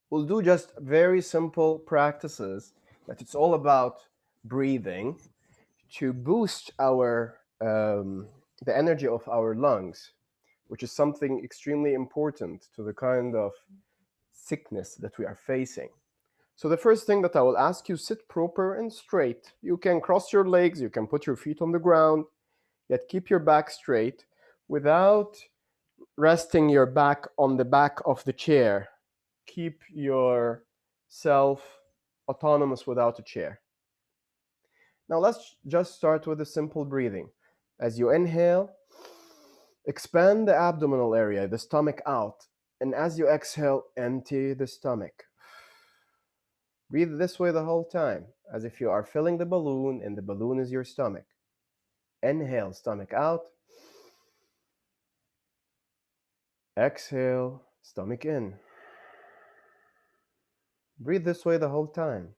We'll do just very simple practices that it's all about breathing to boost our the energy of our lungs, which is something extremely important to the kind of sickness that we are facing. So the first thing that I will ask you, sit proper and straight. You can cross your legs, you can put your feet on the ground, yet keep your back straight without resting your back on the back of the chair. Keep yourself autonomous without a chair. Now let's just start with a simple breathing. As you inhale, expand the abdominal area, the stomach out. And as you exhale, empty the stomach. Breathe this way the whole time, as if you are filling the balloon and the balloon is your stomach. Inhale, stomach out. Exhale, stomach in. Breathe this way the whole time.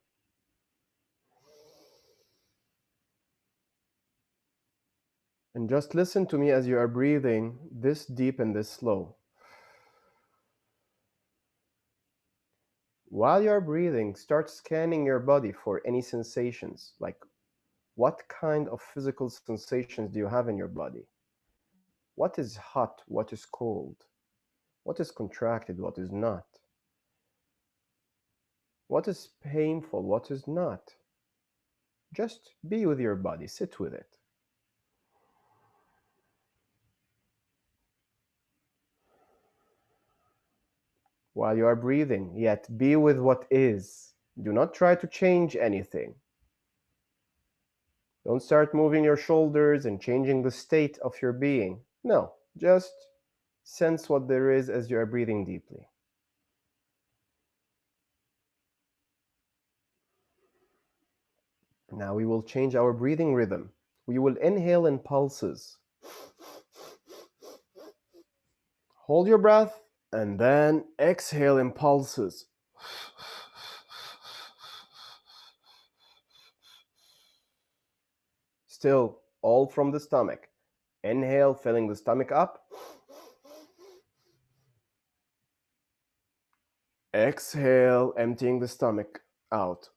And just listen to me as you are breathing this deep and this slow. While you are breathing, start scanning your body for any sensations, like what kind of physical sensations do you have in your body? What is hot? What is cold? What is contracted? What is not? What is painful? What is not? Just be with your body, sit with it. While you are breathing, yet be with what is. Do not try to change anything. Don't start moving your shoulders and changing the state of your being. No, just sense what there is as you are breathing deeply. Now we will change our breathing rhythm. We will inhale in pulses. Hold your breath and then exhale in pulses. Still, all from the stomach. Inhale, filling the stomach up. Exhale, emptying the stomach out.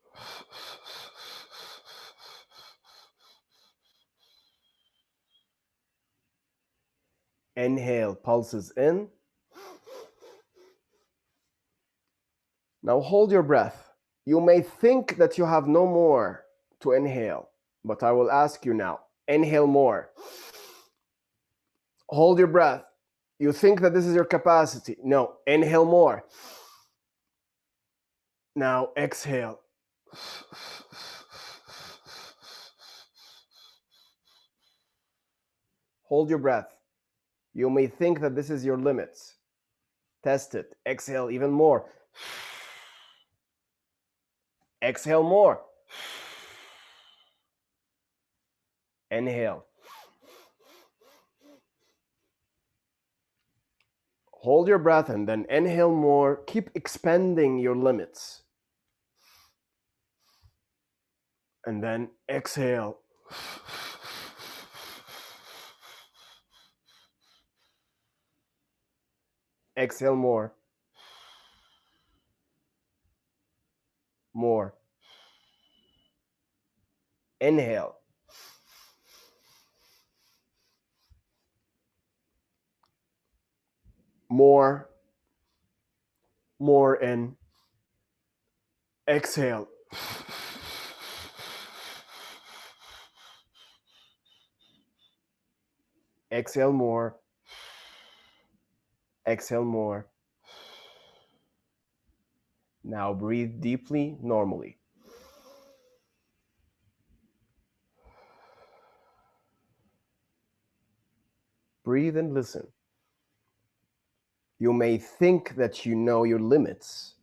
Inhale, pulses in. Now hold your breath. You may think that you have no more to inhale, but I will ask you now. Inhale more. Hold your breath. You think that this is your capacity. No, inhale more. Now exhale. Hold your breath. You may think that this is your limits. Test it. Exhale even more. Exhale more. Inhale. Hold your breath and then inhale more. Keep expanding your limits. And then exhale. Exhale more. More. Inhale. More. More in. Exhale. Exhale more. Exhale more. Now breathe deeply, normally. Breathe and listen. You may think that you know your limits,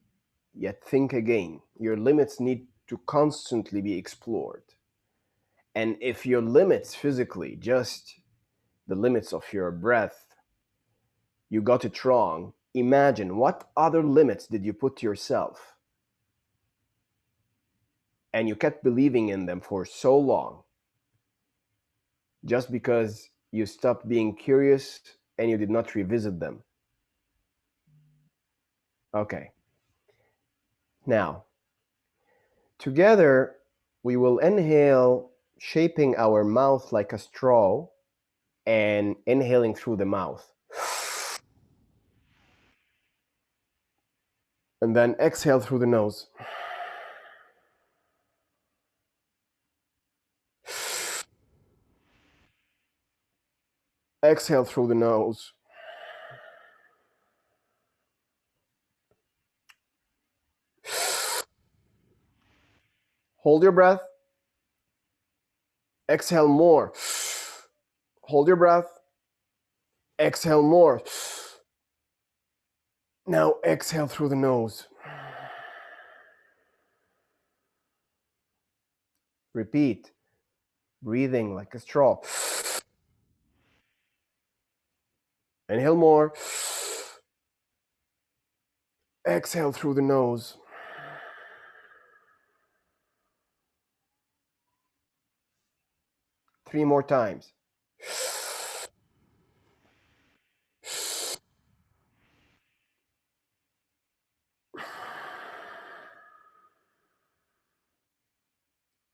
yet think again. Your limits need to constantly be explored. And if your limits physically, just the limits of your breath, you got it wrong, imagine, what other limits did you put to yourself? And you kept believing in them for so long just because you stopped being curious and you did not revisit them. Okay. Now, together, we will inhale, shaping our mouth like a straw and inhaling through the mouth. And then exhale through the nose. Exhale through the nose. Hold your breath. Exhale more. Hold your breath. Exhale more. Now exhale through the nose. Repeat. Breathing like a straw. Inhale more. Exhale through the nose. Three more times.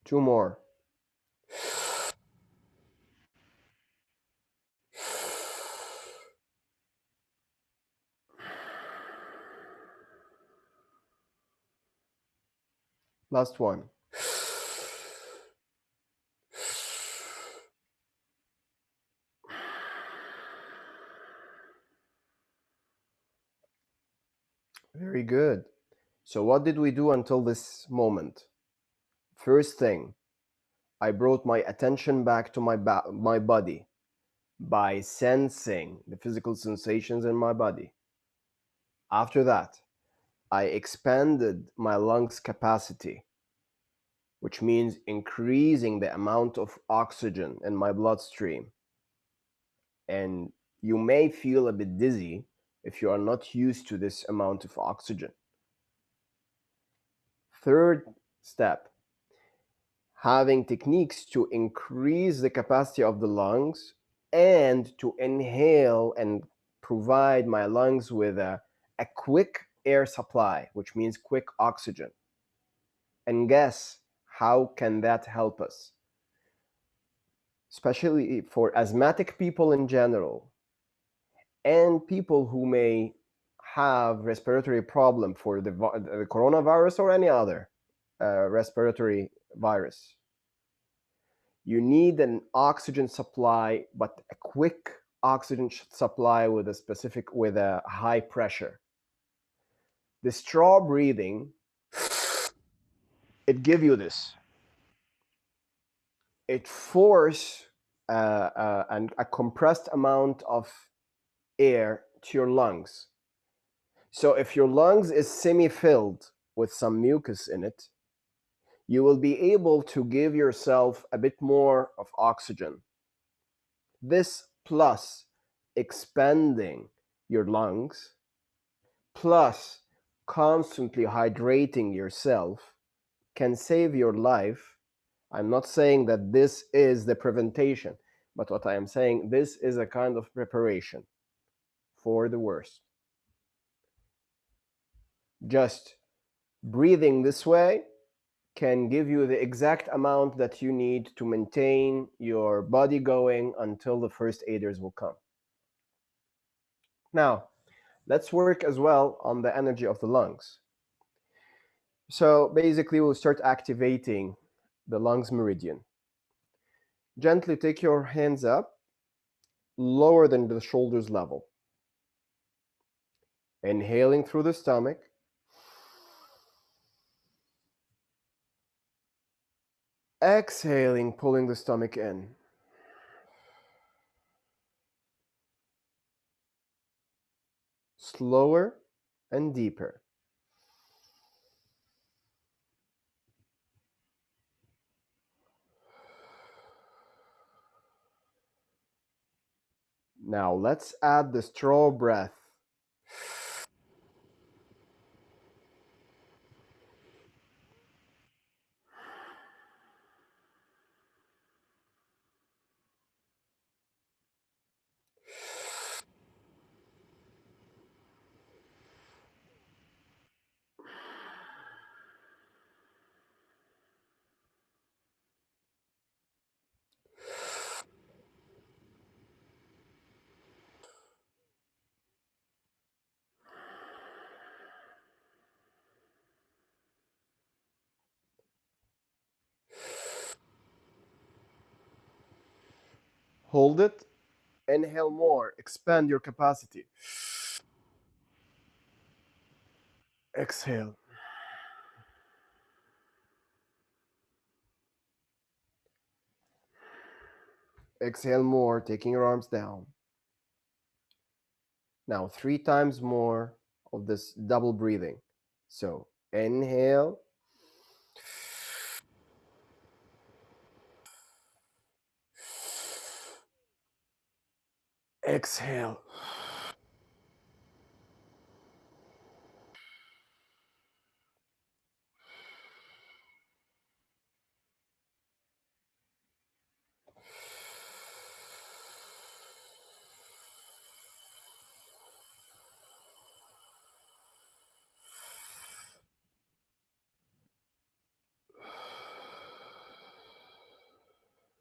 Two more. Last one. Very good. So what did we do until this moment? First thing, I brought my attention back to my body by sensing the physical sensations in my body. After that, I expanded my lungs capacity, which means increasing the amount of oxygen in my bloodstream. And you may feel a bit dizzy if you are not used to this amount of oxygen. Third step, having techniques to increase the capacity of the lungs and to inhale and provide my lungs with a quick air supply, which means quick oxygen. And guess how can that help us? Especially for asthmatic people in general and people who may have respiratory problem for the coronavirus or any other respiratory virus. You need an oxygen supply, but a quick oxygen supply with a high pressure. The straw breathing, it gives you this. It forces a compressed amount of air to your lungs. So if your lungs is semi-filled with some mucus in it, you will be able to give yourself a bit more of oxygen. This plus expanding your lungs, plus constantly hydrating yourself can save your life. I'm not saying that this is the prevention, but what I am saying, this is a kind of preparation for the worst. Just breathing this way can give you the exact amount that you need to maintain your body going until the first aiders will come. Now, let's work as well on the energy of the lungs. So basically, we'll start activating the lungs meridian. Gently take your hands up, lower than the shoulders level. Inhaling through the stomach. Exhaling, pulling the stomach in. Slower and deeper. Now let's add the straw breath. Hold it. Inhale more. Expand your capacity. Exhale. Exhale more, taking your arms down. Now 3 times more of this double breathing. So inhale. Exhale.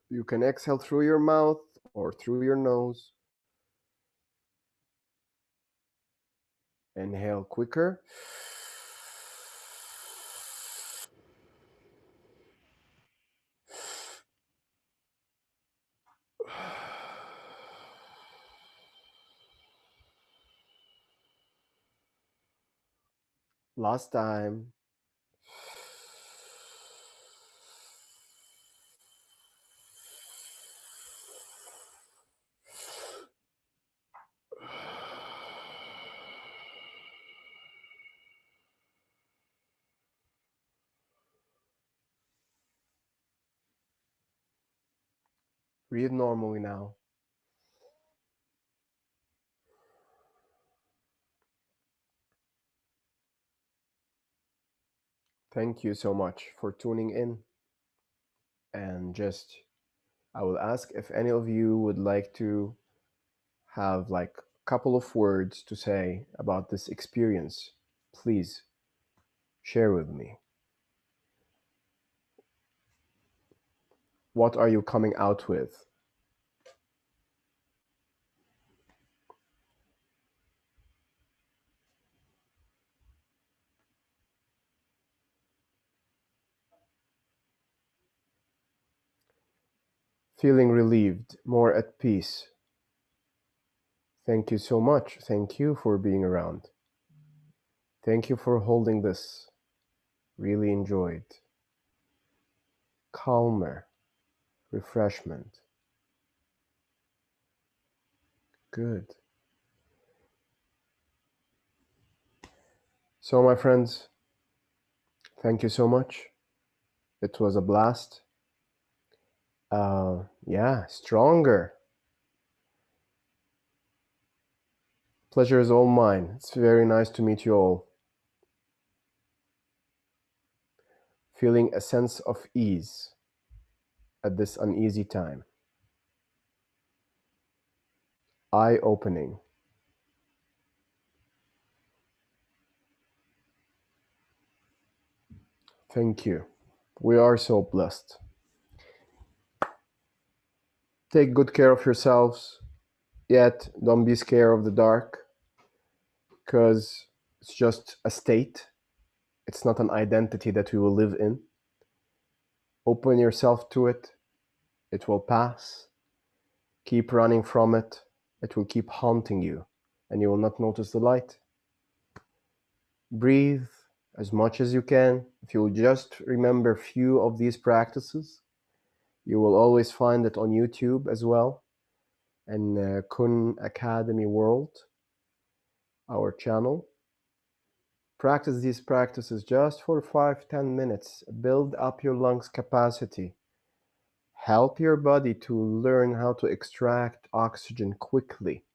You can exhale through your mouth or through your nose. Inhale quicker. Last time. Breathe normally now. Thank you so much for tuning in. And just, I will ask if any of you would like to have like a couple of words to say about this experience. Please share with me. What are you coming out with? Feeling relieved, more at peace. Thank you so much. Thank you for being around. Thank you for holding this. Really enjoyed. Calmer, refreshment. Good. So my friends, thank you so much. It was a blast. Yeah, stronger. Pleasure is all mine. It's very nice to meet you all. Feeling a sense of ease at this uneasy time. Eye-opening. Thank you. We are so blessed. Take good care of yourselves, yet don't be scared of the dark, because it's just a state. It's not an identity that we will live in. Open yourself to it. It will pass. Keep running from it. It will keep haunting you, and you will not notice the light. Breathe as much as you can. If you will just remember few of these practices, you will always find it on YouTube as well, and Kun Academy World, our channel. Practice these practices just for 5-10 minutes. Build up your lungs capacity. Help your body to learn how to extract oxygen quickly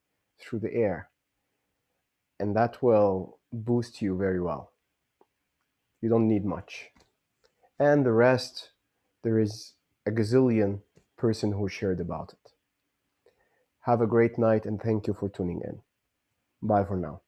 through the air. And that will boost you very well. You don't need much. And the rest, there is a gazillion person who shared about it. Have a great night and thank you for tuning in. Bye for now.